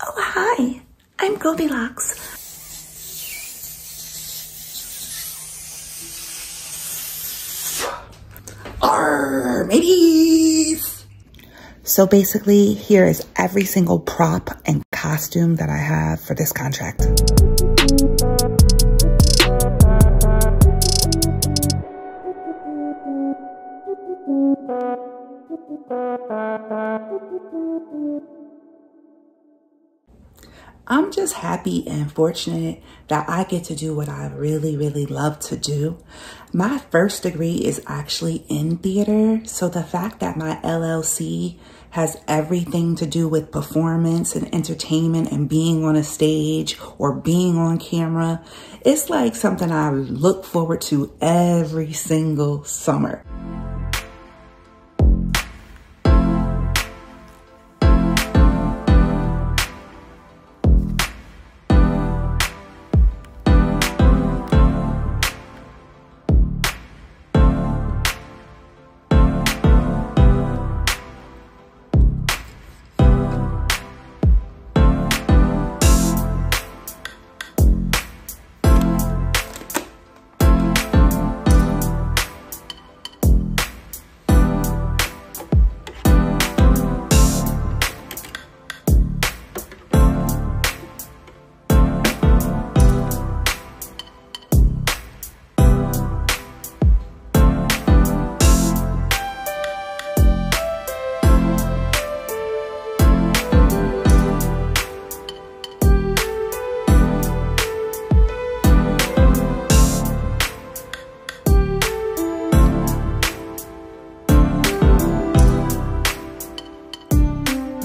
Oh, hi, I'm Goldilocks. Arr, mateys! So basically, here is every single prop and costume that I have for this contract. I'm just happy and fortunate that I get to do what I really, really love to do. My first degree is actually in theater, so the fact that my LLC has everything to do with performance and entertainment and being on a stage or being on camera, it's like something I look forward to every single summer.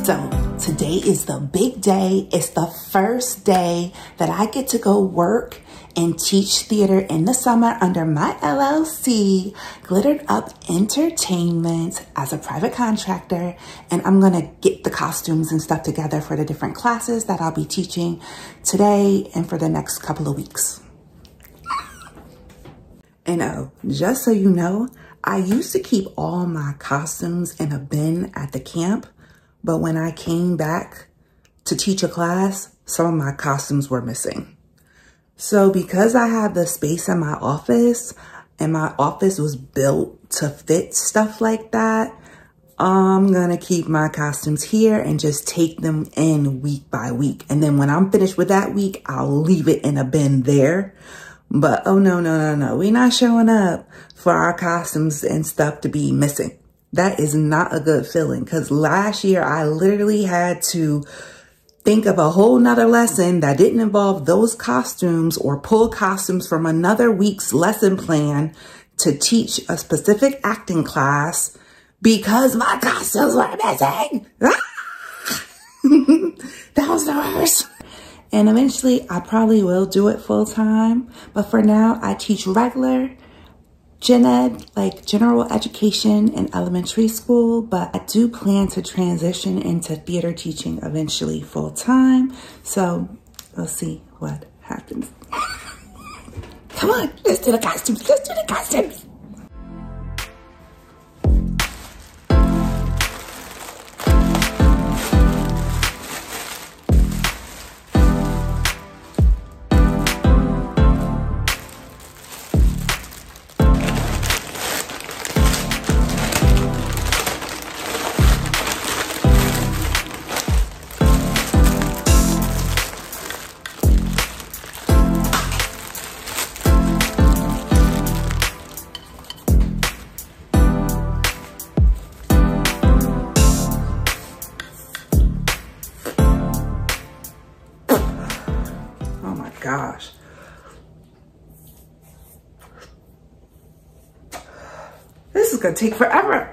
So today is the big day. It's the first day that I get to go work and teach theater in the summer under my LLC, Glittered Up Entertainment, as a private contractor. And I'm gonna get the costumes and stuff together for the different classes that I'll be teaching today and for the next couple of weeks. And just so you know, I used to keep all my costumes in a bin at the camp. But when I came back to teach a class, some of my costumes were missing. So because I have the space in my office and my office was built to fit stuff like that, I'm gonna keep my costumes here and just take them in week by week. And then when I'm finished with that week, I'll leave it in a bin there. But oh no, we're not showing up for our costumes and stuff to be missing. That is not a good feeling, because last year I literally had to think of a whole nother lesson that didn't involve those costumes or pull costumes from another week's lesson plan to teach a specific acting class because my costumes were missing. That was the worst. And eventually I probably will do it full time. But for now, I teach regular gen ed, like general education in elementary school, but I do plan to transition into theater teaching eventually full time. So we'll see what happens. Come on, let's do the costumes. Let's do the costumes. Gosh. This is gonna take forever.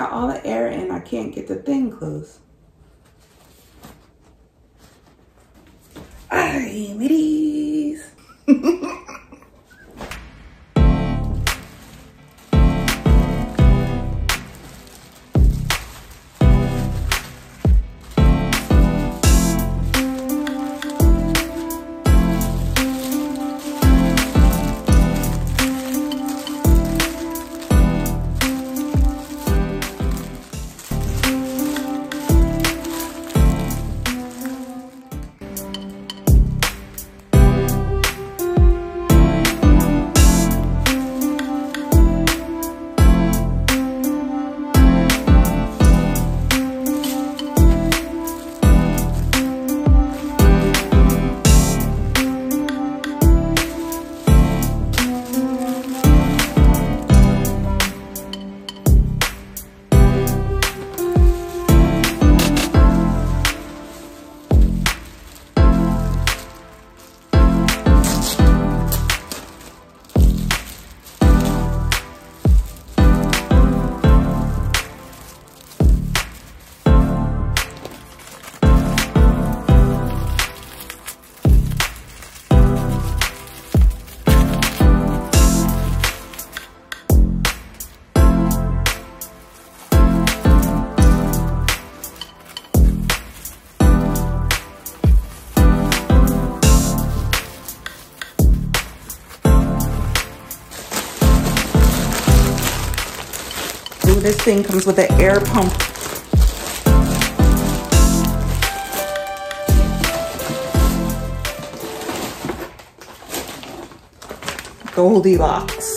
got all the air in, I can't get the thing closed. Ay, middies. This thing comes with an air pump. Goldilocks.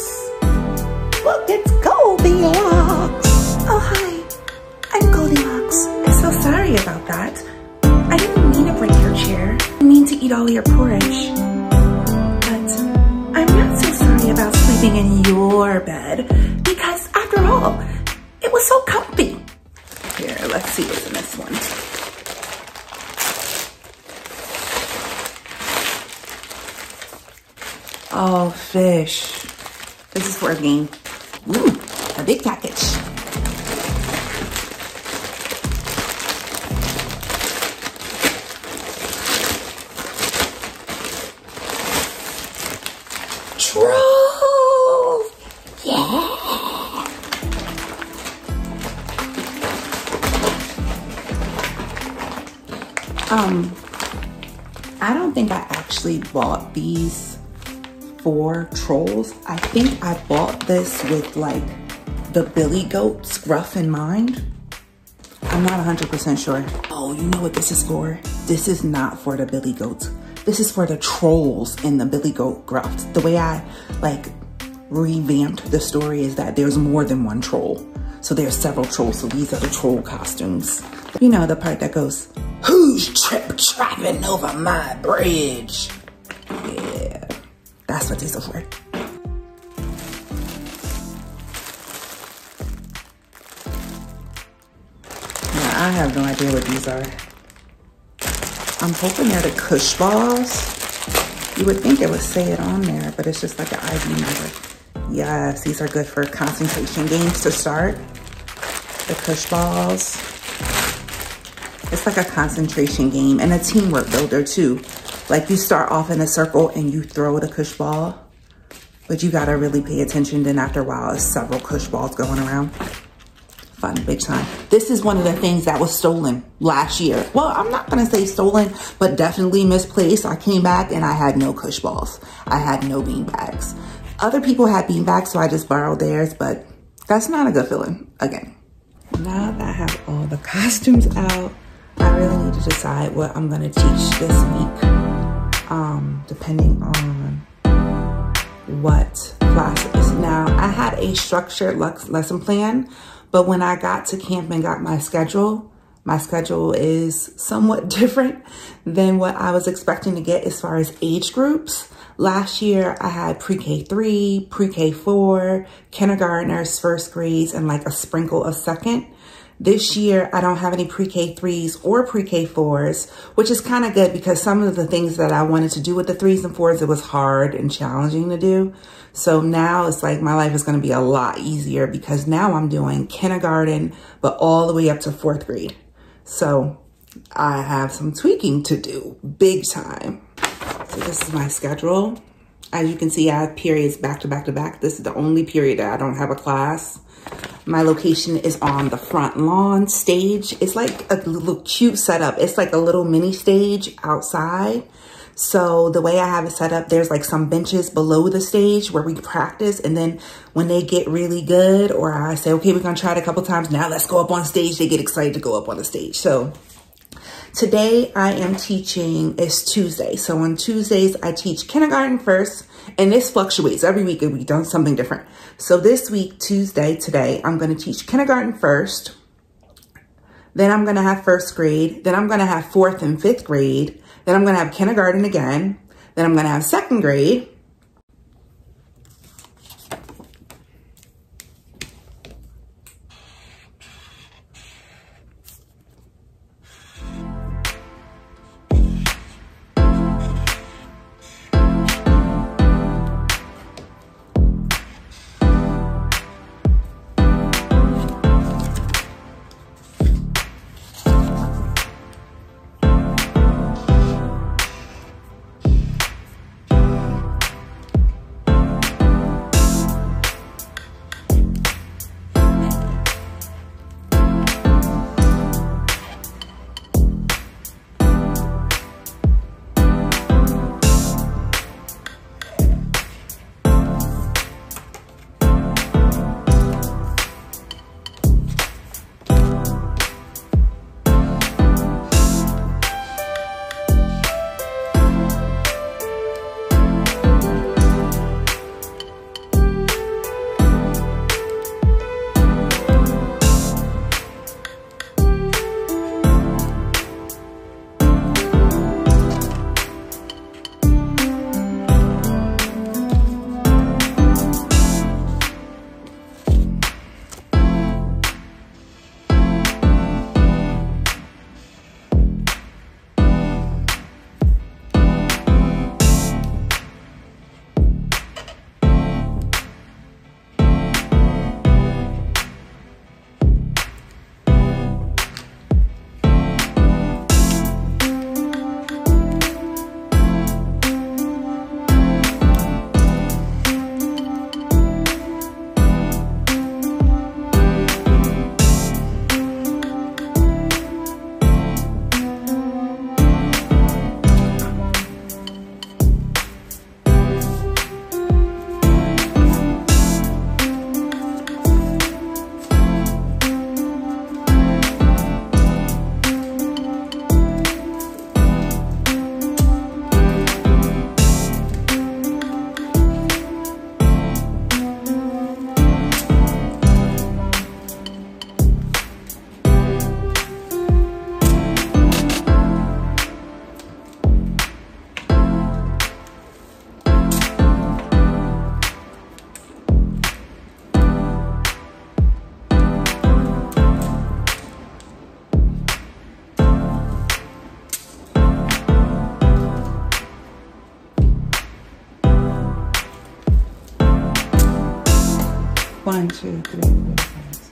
Look, it's Goldilocks. Oh, hi. I'm Goldilocks. I'm so sorry about that. I didn't mean to break your chair. I didn't mean to eat all your porridge. But I'm not so sorry about sleeping in your bed. Because after all, it was so comfy. Here, let's see what's in this one. Oh, fish. This is for a game. Ooh, a big package. Trolls! Yeah! I don't think I actually bought these for trolls. I think I bought this with like the Billy Goat scruff in mind. I'm not 100% sure. Oh, you know what this is for? This is not for the Billy Goats. This is for the trolls in the Billy Goat gruff. The way I like revamped the story is that there's more than one troll. So there's several trolls, so these are the troll costumes. You know, the part that goes, "Who's tripping over my bridge?" Yeah, that's what these are for. Now, I have no idea what these are. I'm hoping they're the Kush balls. You would think it would say it on there, but it's just like an ID number. Yes, these are good for concentration games to start. The Kush balls. It's like a concentration game and a teamwork builder too. Like you start off in a circle and you throw the Kush ball, but you gotta really pay attention. Then after a while, there's several Kush balls going around. Fun, big time. This is one of the things that was stolen last year. Well, I'm not gonna say stolen, but definitely misplaced. I came back and I had no Kush balls. I had no bean bags. Other people had bean bags, so I just borrowed theirs, but that's not a good feeling, again. Now that I have all the costumes out, I really need to decide what I'm gonna teach this week, depending on what classes. Now, I had a structured lesson plan, but when I got to camp and got my schedule is somewhat different than what I was expecting to get as far as age groups. Last year, I had pre-K 3, pre-K 4, kindergartners, first grades, and like a sprinkle of second. This year, I don't have any pre-K 3s or pre-K 4s, which is kind of good because some of the things that I wanted to do with the 3s and 4s, it was hard and challenging to do. So now it's like my life is going to be a lot easier because now I'm doing kindergarten, but all the way up to 4th grade. So I have some tweaking to do, big time. So this is my schedule. As you can see, I have periods back to back to back. This is the only period that I don't have a class. My location is on the front lawn stage. It's like a little cute setup. It's like a little mini stage outside. So the way I have it set up, there's like some benches below the stage where we practice. And then when they get really good, or I say, okay, we're gonna try it a couple times. Now let's go up on stage. They get excited to go up on the stage. So today I am teaching, it's Tuesday. So on Tuesdays, I teach kindergarten first, and this fluctuates. Every week we've done something different. So this week, Tuesday, today, I'm gonna teach kindergarten first. Then I'm gonna have 1st grade. Then I'm gonna have 4th and 5th grade. Then I'm gonna have kindergarten again. Then I'm gonna have 2nd grade. One, two, three, four, five, six.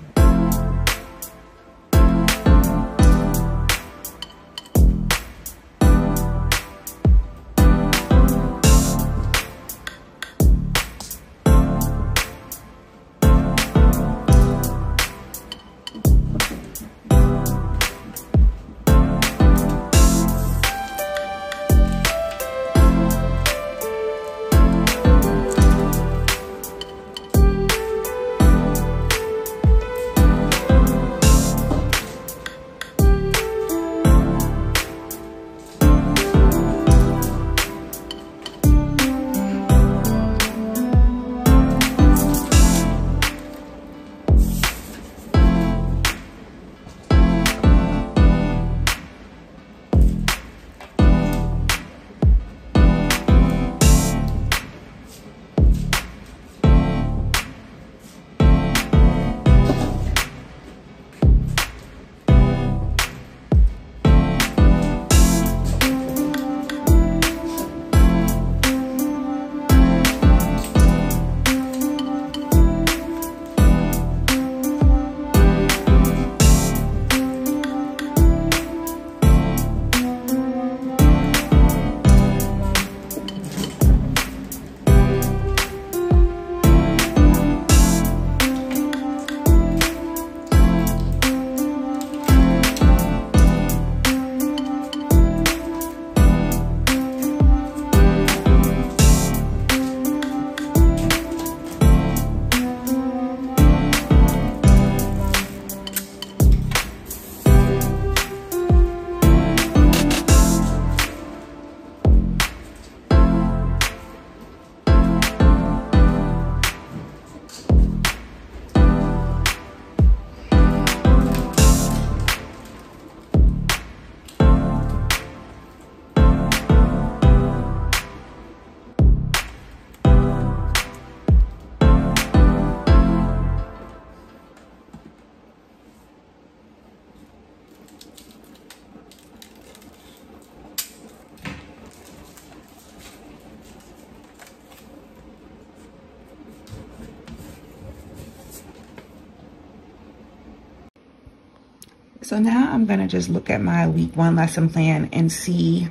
So now I'm gonna just look at my week 1 lesson plan and see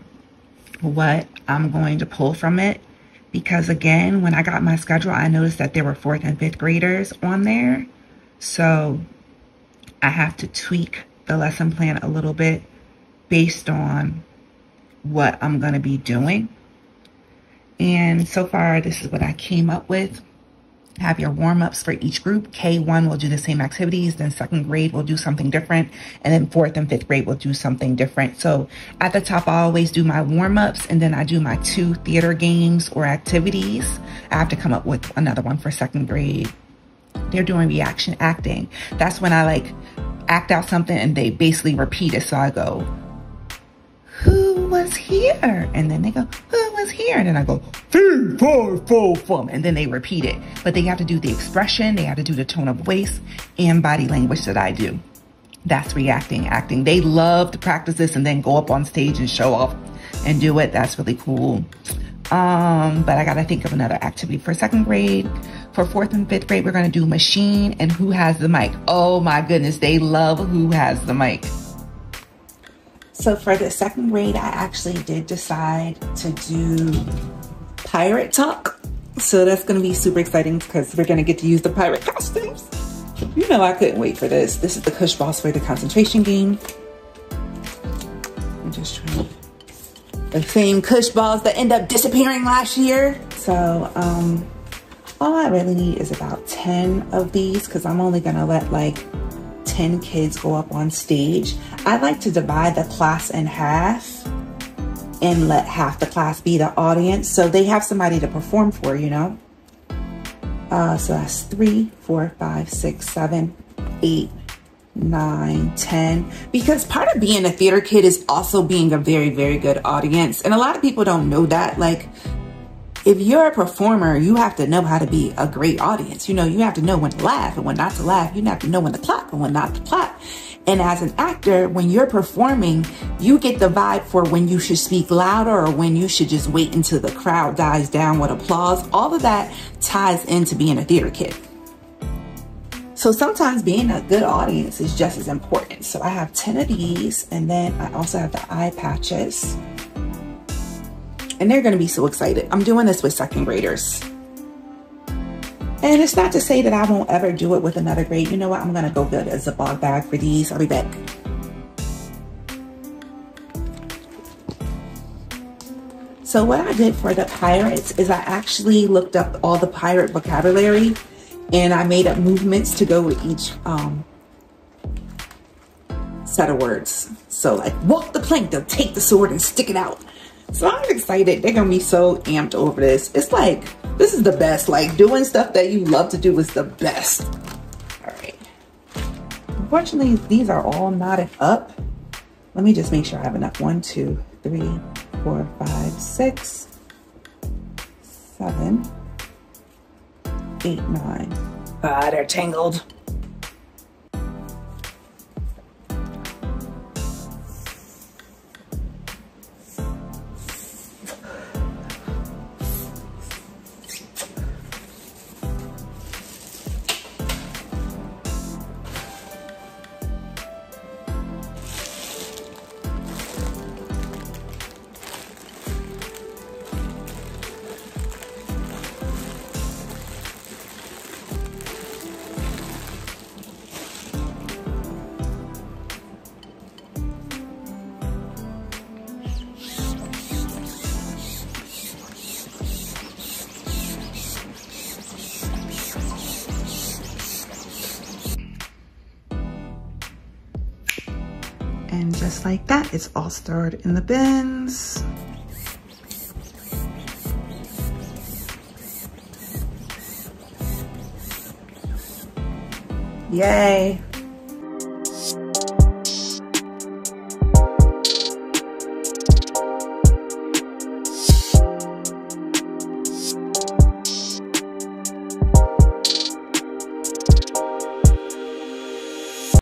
what I'm going to pull from it. Because again, when I got my schedule, I noticed that there were 4th and 5th graders on there. So I have to tweak the lesson plan a little bit based on what I'm gonna be doing. And so far, this is what I came up with. Have your warm-ups for each group. K1 will do the same activities, then 2nd grade will do something different, and then 4th and 5th grade will do something different. So at the top, I always do my warm-ups, and then I do my 2 theater games or activities. I have to come up with another one for 2nd grade. They're doing reaction acting. That's when I like act out something and they basically repeat it. So I go, who was here? And then they go, who was here? And then I go, 3, 4, 4, 4. And then they repeat it. But they have to do the expression, they have to do the tone of voice and body language that I do. That's reacting acting. They love to practice this and then go up on stage and show off and do it. That's really cool. But I gotta think of another activity for 2nd grade. For 4th and 5th grade, we're gonna do machine and who has the mic. Oh my goodness, they love who has the mic. So for the 2nd grade, I actually did decide to do pirate talk. So that's gonna be super exciting because we're gonna get to use the pirate costumes. You know I couldn't wait for this. This is the Kush Balls for the concentration game. I'm just trying the same Kush Balls that end up disappearing last year. So all I really need is about 10 of these because I'm only gonna let like 10 kids go up on stage. I like to divide the class in half and let half the class be the audience so they have somebody to perform for, you know? So that's 3, 4, 5, 6, 7, 8, 9, 10. Because part of being a theater kid is also being a very, very good audience. And a lot of people don't know that. Like, if you're a performer, you have to know how to be a great audience. You know, you have to know when to laugh and when not to laugh. You have to know when to clap and when not to clap. And as an actor, when you're performing, you get the vibe for when you should speak louder or when you should just wait until the crowd dies down with applause. All of that ties into being a theater kid. So sometimes being a good audience is just as important. So I have 10 of these, and then I also have the eye patches. And they're gonna be so excited. I'm doing this with 2nd graders. And it's not to say that I won't ever do it with another grade. You know what? I'm gonna go get a Ziploc bag for these. I'll be back. So what I did for the pirates is I actually looked up all the pirate vocabulary and I made up movements to go with each set of words. So like walk the plank, they'll take the sword and stick it out. So I'm excited. They're gonna be so amped over this. It's like, this is the best. Like doing stuff that you love to do is the best. All right. Unfortunately, these are all knotted up. Let me just make sure I have enough. 1, 2, 3, 4, 5, 6, 7, 8, 9. Ah, they're tangled. And just like that, it's all stored in the bins. Yay.